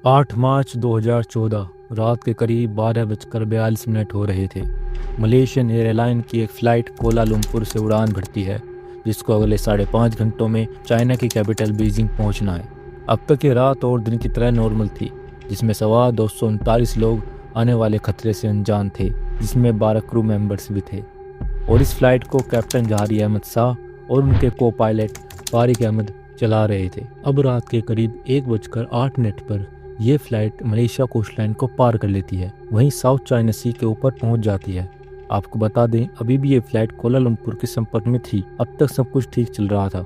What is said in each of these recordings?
8 मार्च 2014 रात के करीब 12:42 हो रहे थे। मलेशियन एयरलाइन की एक फ़्लाइट कोलालमपुर से उड़ान भरती है, जिसको अगले 5.5 घंटों में चाइना की कैपिटल बीजिंग पहुंचना है। अब तक ये रात और दिन की तरह नॉर्मल थी, जिसमें सवार 239 लोग आने वाले खतरे से अनजान थे, जिसमें 12 क्रू मेंबर्स भी थे। और इस फ्लाइट को कैप्टन जहारी अहमद शाह और उनके को पायलट फारिक अहमद चला रहे थे। अब रात के करीब 1:08 पर यह फ्लाइट मलेशिया कोस्ट लाइन को पार कर लेती है, वहीं साउथ चाइना सी के ऊपर पहुंच जाती है। आपको बता दें, अभी भी ये फ्लाइट कोलालमपुर के संपर्क में थी। अब तक सब कुछ ठीक चल रहा था।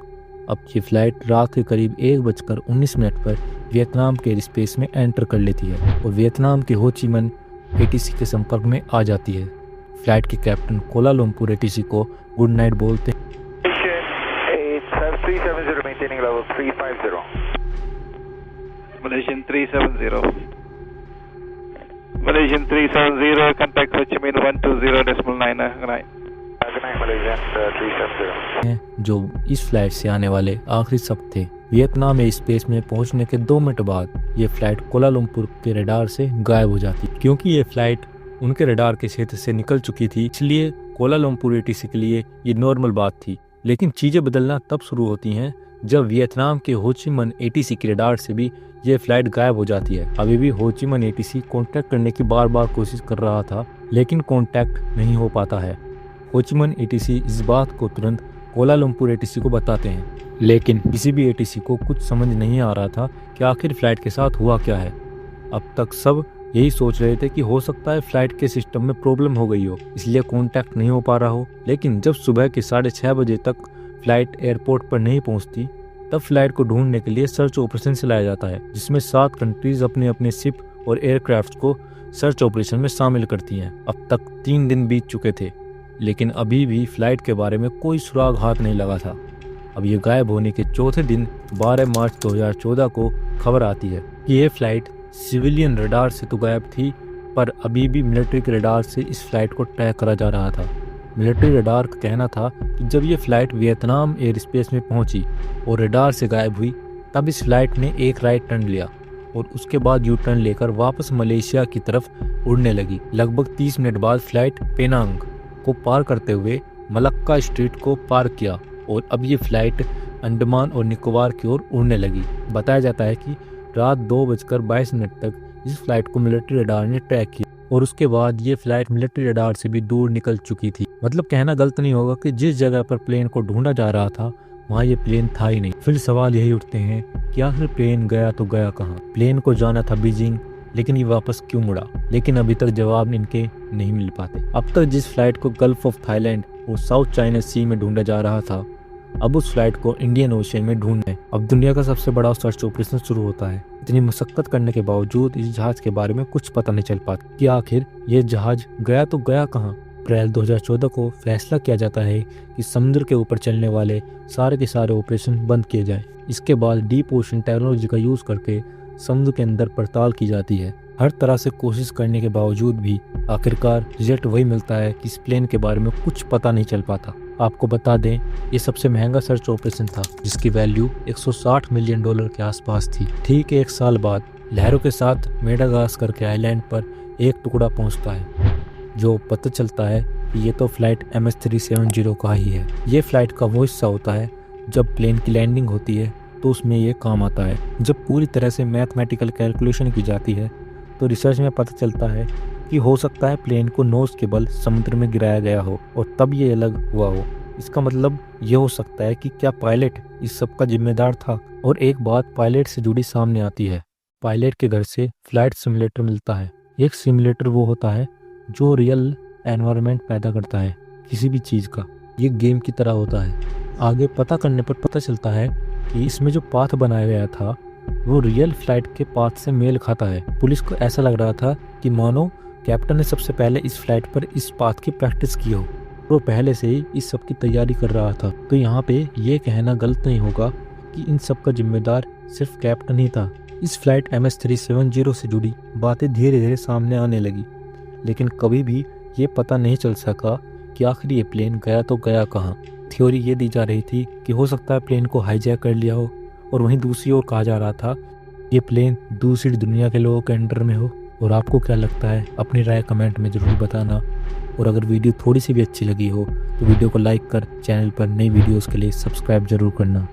अब ये फ्लाइट रात के करीब 1:19 पर वियतनाम के एयर स्पेस में एंटर कर लेती है और वियतनाम के हो ची मिन्ह एटीसी के संपर्क में आ जाती है। फ्लाइट के कैप्टन कोलालमपुर एटीसी को गुड नाइट बोलते हैं। Malaysian 370. Malaysian 370, contact Ho Chi Minh 120.9. Good night. Good night, Malaysian 370. जो इस फ्लाइट से आने वाले आखिरी शब्द थे। वियतनाम एयर स्पेस में पहुंचने के 2 मिनट बाद ये फ्लाइट कोलालमपुर के रडार से गायब हो जाती। क्योंकि ये फ्लाइट उनके रडार के क्षेत्र से निकल चुकी थी, इसलिए कोलालमपुर एटीसी के लिए ये नॉर्मल बात थी। लेकिन चीजें बदलना तब शुरू होती हैं जब वियतनाम के हो ची मिन्ह एटीसी के रडार से भी ये फ्लाइट गायब हो जाती है। अभी भी हो ची मिन्ह एटीसी कांटेक्ट करने की बार बार कोशिश कर रहा था, लेकिन कांटेक्ट नहीं हो पाता है। हो ची मिन्ह एटीसी इस बात को तुरंत कोलालमपुर एटीसी को बताते हैं, लेकिन किसी भी एटीसी को कुछ समझ नहीं आ रहा था कि आखिर फ्लाइट के साथ हुआ क्या है। अब तक सब यही सोच रहे थे कि हो सकता है फ्लाइट के सिस्टम में प्रॉब्लम हो गई हो, इसलिए कांटेक्ट नहीं हो पा रहा हो। लेकिन जब सुबह के 6:30 बजे तक फ्लाइट एयरपोर्ट पर नहीं पहुंचती, तब फ्लाइट को ढूंढने के लिए सर्च ऑपरेशन चलाया जाता है, जिसमें 7 कंट्रीज अपने अपने शिप और एयरक्राफ्ट को सर्च ऑपरेशन में शामिल करती हैं। अब तक 3 दिन बीत चुके थे, लेकिन अभी भी फ्लाइट के बारे में कोई सुराग हाथ नहीं लगा था। अब ये गायब होने के चौथे दिन 12 मार्च 2014 को खबर आती है कि ये फ्लाइट सिविलियन रडार से तो गायब थी, पर अभी भी मिलिट्री के रडार से इस फ्लाइट को ट्रैक करा जा रहा था। मिलिट्री रडार का कहना था कि जब ये फ्लाइट वियतनाम एयर स्पेस में पहुंची और रडार से गायब हुई, तब इस फ्लाइट ने एक राइट टर्न लिया और उसके बाद यू टर्न लेकर वापस मलेशिया की तरफ उड़ने लगी। लगभग 30 मिनट बाद फ्लाइट पेनांग को पार करते हुए मलक्का स्ट्रीट को पार किया और अब ये फ्लाइट अंडमान और निकोबार की ओर उड़ने लगी। बताया जाता है कि रात 2:22 तक इस फ्लाइट को मिलिट्री रडार ने ट्रैक किया और उसके बाद ये फ्लाइट मिलिट्री रडार से भी दूर निकल चुकी थी। मतलब कहना गलत नहीं होगा कि जिस जगह पर प्लेन को ढूंढा जा रहा था, वहाँ ये प्लेन था ही नहीं। फिर सवाल यही उठते हैं कि आखिर प्लेन गया तो गया कहाँ? प्लेन को जाना था बीजिंग, लेकिन ये वापस क्यों मुड़ा? लेकिन अभी तक जवाब इनके नहीं मिल पाते। अब तक जिस फ्लाइट को गल्फ ऑफ थाईलैंड और साउथ चाइना सी में ढूंढा जा रहा था, अब उस फ्लाइट को इंडियन ओशन में ढूंढना है। अब दुनिया का सबसे बड़ा सर्च ऑपरेशन शुरू होता है। इतनी मशक्कत करने के बावजूद इस जहाज के बारे में कुछ पता नहीं चल पाता कि आखिर ये जहाज गया तो गया कहाँ। अप्रैल 2014 को फैसला किया जाता है कि समुद्र के ऊपर चलने वाले सारे के सारे ऑपरेशन बंद किए जाएं। इसके बाद डीप ओशन टेक्नोलॉजी का यूज करके समुद्र के अंदर पड़ताल की जाती है। हर तरह से कोशिश करने के बावजूद भी आखिरकार रिजल्ट वही मिलता है कि इस प्लेन के बारे में कुछ पता नहीं चल पाता। आपको बता दें, ये सबसे महंगा सर्च ऑपरेशन था, जिसकी वैल्यू $160 मिलियन के आसपास थी। ठीक 1 साल बाद लहरों के साथ मेडागास्कर के आइलैंड पर एक टुकड़ा पहुंचता है, जो पता चलता है कि ये तो फ्लाइट MS-370 का ही है। ये फ्लाइट का वो हिस्सा होता है जब प्लेन की लैंडिंग होती है तो उसमें ये काम आता है। जब पूरी तरह से मैथमेटिकल कैलकुलेशन की जाती है तो रिसर्च में पता चलता है कि हो सकता है प्लेन को नोज के बल समुद्र में गिराया गया हो और तब ये अलग हुआ हो। इसका मतलब ये हो सकता है कि क्या पायलट इस सब का जिम्मेदार था। और एक बात पायलट से जुड़ी सामने आती है। पायलट के घर से फ्लाइट सिमुलेटर मिलता है। एक सिमुलेटर वो होता है जो रियल एनवायरनमेंट पैदा करता है किसी भी चीज़ का। ये गेम की तरह होता है। आगे पता करने पर पता चलता है कि इसमें जो पाथ बनाया गया था वो रियल फ्लाइट के पाथ से मेल खाता है। पुलिस को ऐसा लग रहा था कि मानो कैप्टन ने सबसे पहले इस फ्लाइट पर इस पाथ की प्रैक्टिस की हो, वो पहले से ही इस सब की तैयारी कर रहा था। तो यहाँ पे ये कहना गलत नहीं होगा कि इन सब का जिम्मेदार सिर्फ कैप्टन ही था। इस फ्लाइट MS-370 से जुड़ी बातें धीरे धीरे सामने आने लगी, लेकिन कभी भी ये पता नहीं चल सका कि आखिर ये प्लेन गया तो गया कहाँ। थ्योरी ये दी जा रही थी कि हो सकता है प्लेन को हाईजैक कर लिया हो, और वहीं दूसरी ओर कहा जा रहा था ये प्लेन दूसरी दुनिया के लोगों के अंडर में हो। और आपको क्या लगता है, अपनी राय कमेंट में ज़रूर बताना। और अगर वीडियो थोड़ी सी भी अच्छी लगी हो तो वीडियो को लाइक कर चैनल पर नई वीडियोस के लिए सब्सक्राइब जरूर करना।